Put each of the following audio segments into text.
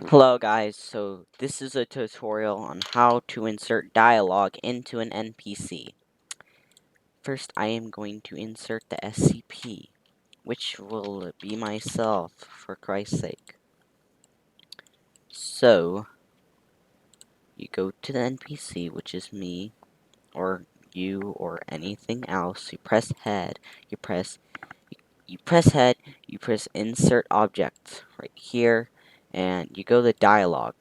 Hello guys, so this is a tutorial on how to insert dialogue into an NPC. First I am going to insert the SCP, which will be myself, for Christ's sake. So, you go to the NPC, which is me, or you, or anything else, you press head, you press head, you press insert object, right here, and you go to dialogue.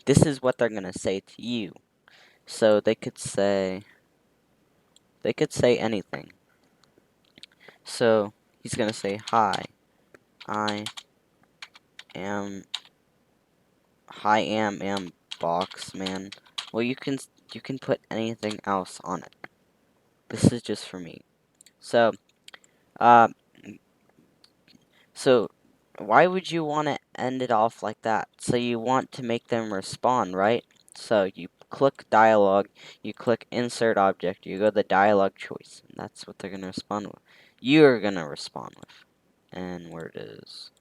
This is what they're gonna say to you. So they could say anything. So he's gonna say, "Hi, I am am box man." Well, you can put anything else on it. This is just for me. So uh, so why would you want to end it off like that? So you want to make them respond, right? So you click dialogue, you click insert object, you go to the dialogue choice, and that's what they're gonna respond with. You're gonna respond with. And where it is,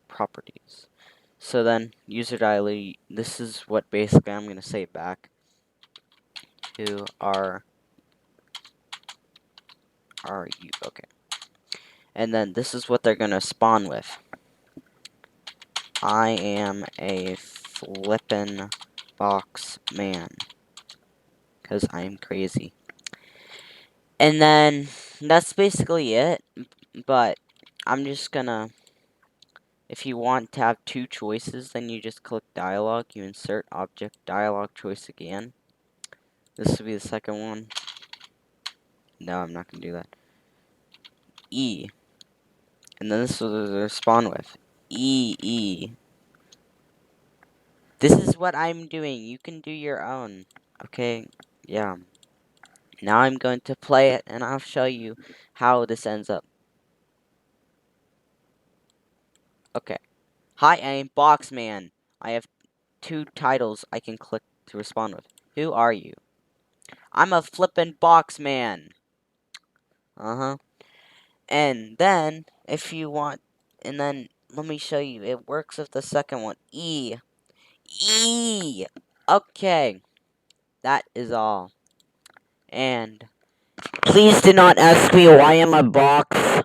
properties. So then user dialog, this is what basically I'm gonna say back. Who are you? Okay. And then this is what they're gonna spawn with. I am a flippin' box man. Cause I'm crazy. And then that's basically it. But I'm just gonna, if you want to have two choices, then you just click dialogue, you insert object dialogue choice again. This will be the second one. No, I'm not gonna do that. E. And then this will respond with E. This is what I'm doing. You can do your own. Okay? Yeah. Now I'm going to play it and I'll show you how this ends up. Okay. Hi, I'm Boxman. I have two titles I can click to respond with. Who are you? I'm a flippin' Boxman. Uh-huh. And then, if you want, and then, let me show you. It works with the second one. E. Okay. That is all. And please do not ask me why I'm a box.